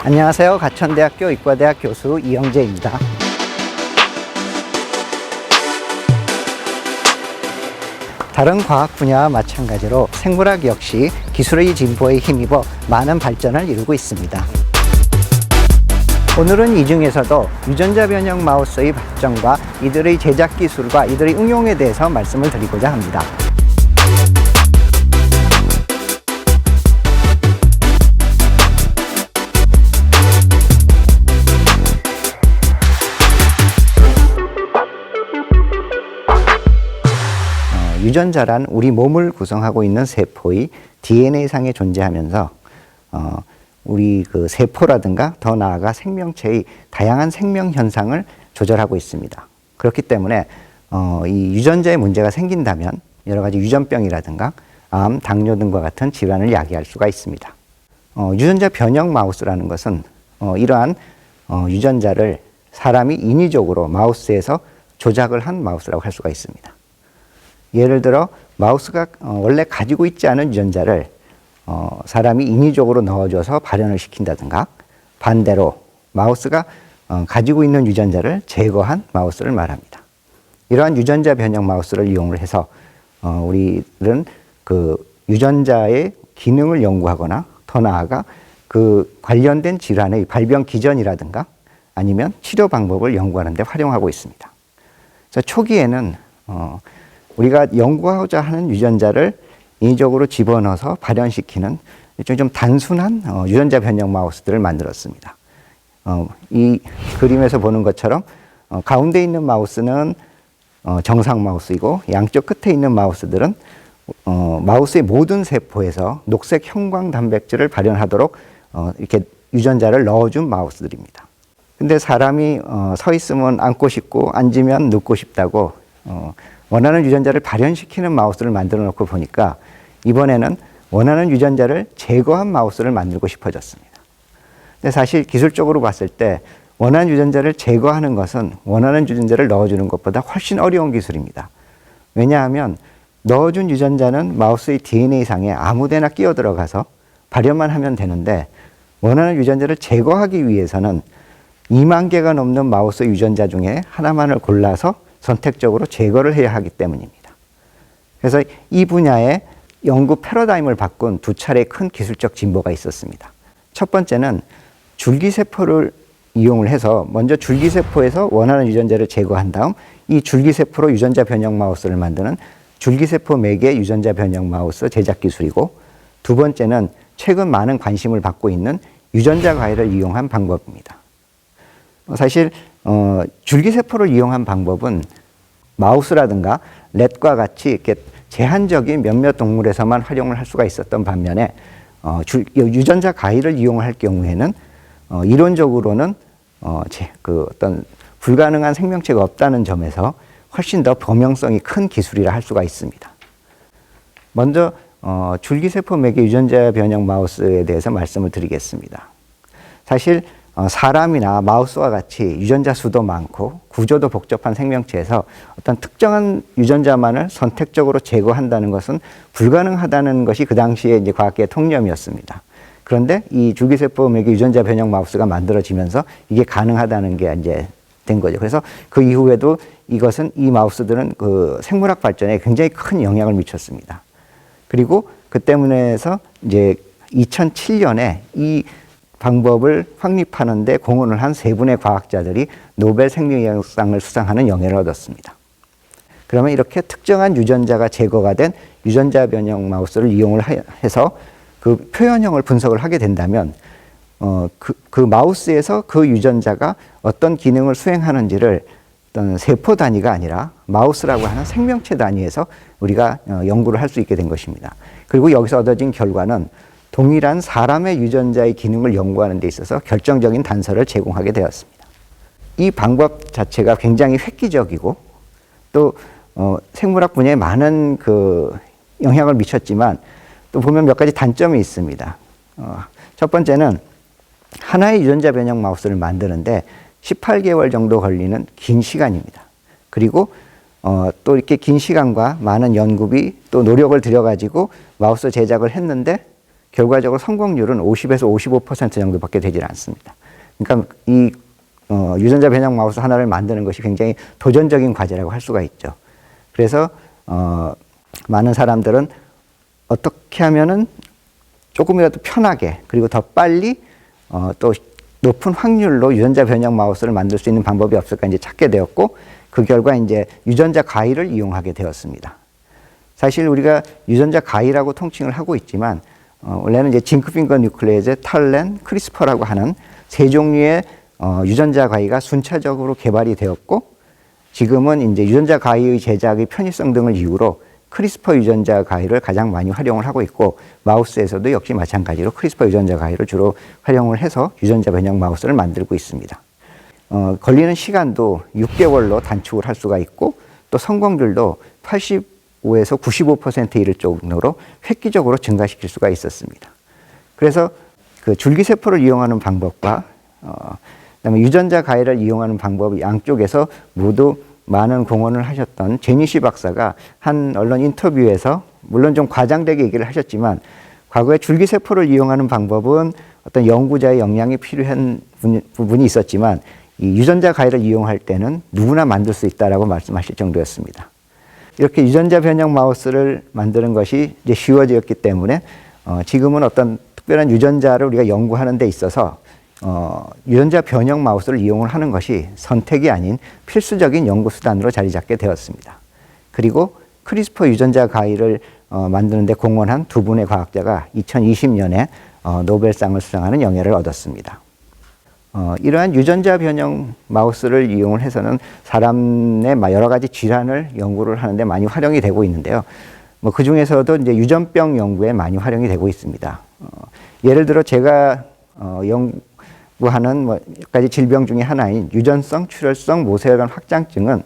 안녕하세요. 가천대학교 의과대학 교수 이영재입니다. 다른 과학 분야와 마찬가지로 생물학 역시 기술의 진보에 힘입어 많은 발전을 이루고 있습니다. 오늘은 이 중에서도 유전자 변형 마우스의 발전과 이들의 제작 기술과 이들의 응용에 대해서 말씀을 드리고자 합니다. 유전자란 우리 몸을 구성하고 있는 세포의 DNA상에 존재하면서 우리 그 세포라든가 더 나아가 생명체의 다양한 생명 현상을 조절하고 있습니다. 그렇기 때문에 이 유전자에 문제가 생긴다면 여러 가지 유전병이라든가 암, 당뇨 등과 같은 질환을 야기할 수가 있습니다. 유전자 변형 마우스라는 것은 이러한 유전자를 사람이 인위적으로 마우스에서 조작을 한 마우스라고 할 수가 있습니다. 예를 들어 마우스가 원래 가지고 있지 않은 유전자를 사람이 인위적으로 넣어줘서 발현을 시킨다든가, 반대로 마우스가 가지고 있는 유전자를 제거한 마우스를 말합니다. 이러한 유전자 변형 마우스를 이용을 해서 우리는 그 유전자의 기능을 연구하거나 더 나아가 그 관련된 질환의 발병 기전이라든가 아니면 치료 방법을 연구하는 데 활용하고 있습니다. 그래서 초기에는 우리가 연구하고자 하는 유전자를 인위적으로 집어넣어서 발현시키는 일종의 좀 단순한 유전자 변형 마우스들을 만들었습니다. 이 그림에서 보는 것처럼 가운데 있는 마우스는 정상 마우스이고 양쪽 끝에 있는 마우스들은 마우스의 모든 세포에서 녹색 형광 단백질을 발현하도록 이렇게 유전자를 넣어준 마우스들입니다. 근데 사람이 서 있으면 앉고 싶고 앉으면 눕고 싶다고 원하는 유전자를 발현시키는 마우스를 만들어 놓고 보니까 이번에는 원하는 유전자를 제거한 마우스를 만들고 싶어졌습니다. 근데 사실 기술적으로 봤을 때 원하는 유전자를 제거하는 것은 원하는 유전자를 넣어주는 것보다 훨씬 어려운 기술입니다. 왜냐하면 넣어준 유전자는 마우스의 DNA상에 아무데나 끼어 들어가서 발현만 하면 되는데 원하는 유전자를 제거하기 위해서는 2만 개가 넘는 마우스 유전자 중에 하나만을 골라서 선택적으로 제거를 해야 하기 때문입니다. 그래서 이 분야의 연구 패러다임을 바꾼 두 차례의 큰 기술적 진보가 있었습니다. 첫 번째는 줄기세포를 이용을 해서 먼저 줄기세포에서 원하는 유전자를 제거한 다음 이 줄기세포로 유전자 변형 마우스를 만드는 줄기세포 매개 유전자 변형 마우스 제작 기술이고, 두 번째는 최근 많은 관심을 받고 있는 유전자 가해를 이용한 방법입니다. 사실 줄기세포를 이용한 방법은 마우스라든가 렛과 같이 이렇게 제한적인 몇몇 동물에서만 활용을 할 수가 있었던 반면에 유전자 가해를 이용할 경우에는 이론적으로는 그 어떤 불가능한 생명체가 없다는 점에서 훨씬 더 범용성이 큰 기술이라 할 수가 있습니다. 먼저 줄기세포 매개 유전자 변형 마우스에 대해서 말씀을 드리겠습니다. 사실 사람이나 마우스와 같이 유전자 수도 많고 구조도 복잡한 생명체에서 어떤 특정한 유전자만을 선택적으로 제거한다는 것은 불가능하다는 것이 그 당시에 이제 과학계의 통념이었습니다. 그런데 이 줄기세포 매개 유전자 변형 마우스가 만들어지면서 이게 가능하다는 게 이제 된 거죠. 그래서 그 이후에도 이것은 이 마우스들은 그 생물학 발전에 굉장히 큰 영향을 미쳤습니다. 그리고 그 때문에서 이제 2007년에 이 방법을 확립하는 데 공헌을 한 세 분의 과학자들이 노벨 생명의학상을 수상하는 영예를 얻었습니다. 그러면 이렇게 특정한 유전자가 제거가 된 유전자 변형 마우스를 이용을 해서 그 표현형을 분석을 하게 된다면 그 마우스에서 그 유전자가 어떤 기능을 수행하는지를 어떤 세포 단위가 아니라 마우스라고 하는 생명체 단위에서 우리가 연구를 할 수 있게 된 것입니다. 그리고 여기서 얻어진 결과는 동일한 사람의 유전자의 기능을 연구하는 데 있어서 결정적인 단서를 제공하게 되었습니다. 이 방법 자체가 굉장히 획기적이고 또 생물학 분야에 많은 그 영향을 미쳤지만 또 보면 몇 가지 단점이 있습니다. 첫 번째는 하나의 유전자 변형 마우스를 만드는데 18개월 정도 걸리는 긴 시간입니다. 그리고 또 이렇게 긴 시간과 많은 연구비 또 노력을 들여가지고 마우스 제작을 했는데 결과적으로 성공률은 50에서 55% 정도밖에 되질 않습니다. 그러니까 이 유전자 변형 마우스 하나를 만드는 것이 굉장히 도전적인 과제라고 할 수가 있죠. 그래서 많은 사람들은 어떻게 하면은 조금이라도 편하게 그리고 더 빨리 또 높은 확률로 유전자 변형 마우스를 만들 수 있는 방법이 없을까 이제 찾게 되었고, 그 결과 이제 유전자 가위를 이용하게 되었습니다. 사실 우리가 유전자 가위라고 통칭을 하고 있지만 원래는 이제 징크핑거 뉴클레이즈, 탈렌, 크리스퍼라고 하는 세 종류의 유전자 가위가 순차적으로 개발이 되었고, 지금은 이제 유전자 가위의 제작의 편의성 등을 이유로 크리스퍼 유전자 가위를 가장 많이 활용을 하고 있고, 마우스에서도 역시 마찬가지로 크리스퍼 유전자 가위를 주로 활용을 해서 유전자 변형 마우스를 만들고 있습니다. 걸리는 시간도 6개월로 단축을 할 수가 있고, 또 성공률도 85에서 95%에 이를 정도로 획기적으로 증가시킬 수가 있었습니다. 그래서 그 줄기세포를 이용하는 방법과 그다음에 유전자 가위를 이용하는 방법 양쪽에서 모두 많은 공헌을 하셨던 제니시 박사가 한 언론 인터뷰에서 물론 좀 과장되게 얘기를 하셨지만, 과거에 줄기세포를 이용하는 방법은 어떤 연구자의 역량이 필요한 부분이 있었지만 이 유전자 가위를 이용할 때는 누구나 만들 수 있다라고 말씀하실 정도였습니다. 이렇게 유전자 변형 마우스를 만드는 것이 이제 쉬워졌기 때문에 지금은 어떤 특별한 유전자를 우리가 연구하는 데 있어서 유전자 변형 마우스를 이용을 하는 것이 선택이 아닌 필수적인 연구 수단으로 자리 잡게 되었습니다. 그리고 크리스퍼 유전자 가위를 만드는 데 공헌한 두 분의 과학자가 2020년에 노벨상을 수상하는 영예를 얻었습니다. 이러한 유전자 변형 마우스를 이용을 해서는 사람의 여러 가지 질환을 연구를 하는데 많이 활용이 되고 있는데요. 그 중에서도 이제 유전병 연구에 많이 활용이 되고 있습니다. 예를 들어 제가 연구하는 몇 가지 질병 중에 하나인 유전성 출혈성 모세혈관 확장증은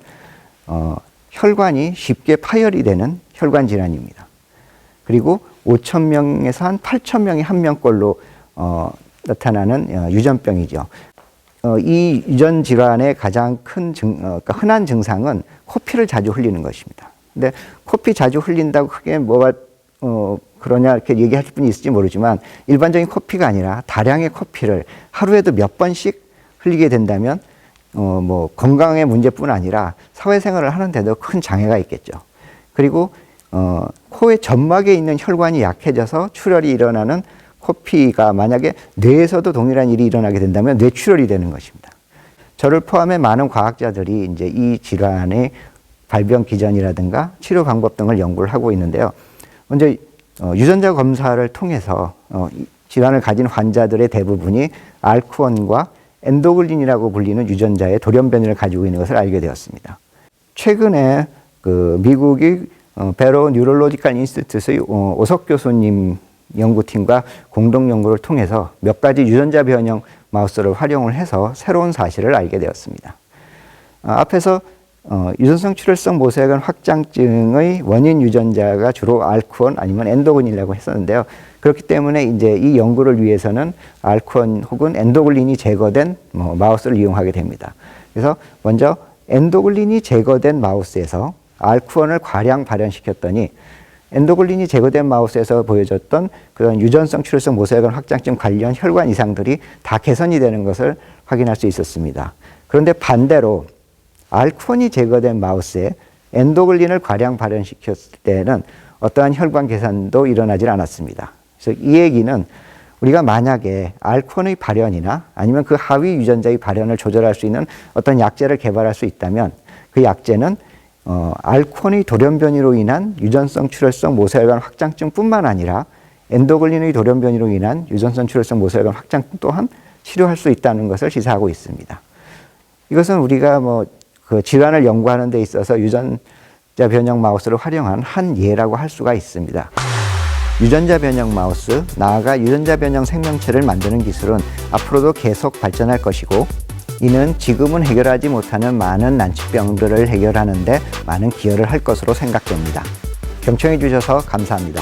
혈관이 쉽게 파열이 되는 혈관 질환입니다. 그리고 5,000명에서 한 8,000명이 한 명꼴로 나타나는 유전병이죠. 이 유전 질환의 가장 큰 그러니까 흔한 증상은 코피를 자주 흘리는 것입니다. 근데 코피 자주 흘린다고 크게 뭐가 그러냐 이렇게 얘기할 분이 있을지 모르지만, 일반적인 코피가 아니라 다량의 코피를 하루에도 몇 번씩 흘리게 된다면 뭐 건강의 문제뿐 아니라 사회생활을 하는데도 큰 장애가 있겠죠. 그리고 코의 점막에 있는 혈관이 약해져서 출혈이 일어나는 코피가 만약에 뇌에서도 동일한 일이 일어나게 된다면 뇌출혈이 되는 것입니다. 저를 포함해 많은 과학자들이 이제 이 질환의 발병 기전이라든가 치료 방법 등을 연구를 하고 있는데요. 먼저 유전자 검사를 통해서 질환을 가진 환자들의 대부분이 알크원과 엔도글린이라고 불리는 유전자의 돌연변이를 가지고 있는 것을 알게 되었습니다. 최근에 그 미국의 베로 뉴럴로지컬 인스티튜트의 오석 교수님 연구팀과 공동 연구를 통해서 몇 가지 유전자 변형 마우스를 활용을 해서 새로운 사실을 알게 되었습니다. 앞에서 유전성 출혈성 모세혈관 확장증의 원인 유전자가 주로 알크원 아니면 엔도글린이라고 했었는데요. 그렇기 때문에 이제 이 연구를 위해서는 알크원 혹은 엔도글린이 제거된 마우스를 이용하게 됩니다. 그래서 먼저 엔도글린이 제거된 마우스에서 알크원을 과량 발현시켰더니 엔도글린이 제거된 마우스에서 보여줬던 그런 유전성 출혈성 모세혈관 확장증 관련 혈관 이상들이 다 개선이 되는 것을 확인할 수 있었습니다. 그런데 반대로 알크원이 제거된 마우스에 엔도글린을 과량 발현시켰을 때는 어떠한 혈관 개선도 일어나질 않았습니다. 그래서 이 얘기는 우리가 만약에 알크원의 발현이나 아니면 그 하위 유전자의 발현을 조절할 수 있는 어떤 약제를 개발할 수 있다면 그 약제는 알크원의 돌연변이로 인한 유전성 출혈성 모세혈관 확장증뿐만 아니라 엔도글린의 돌연변이로 인한 유전성 출혈성 모세혈관 확장증 또한 치료할 수 있다는 것을 시사하고 있습니다. 이것은 우리가 그 질환을 연구하는 데 있어서 유전자 변형 마우스를 활용한 한 예라고 할 수가 있습니다. 유전자 변형 마우스, 나아가 유전자 변형 생명체를 만드는 기술은 앞으로도 계속 발전할 것이고, 이는 지금은 해결하지 못하는 많은 난치병들을 해결하는 데 많은 기여를 할 것으로 생각됩니다. 경청해 주셔서 감사합니다.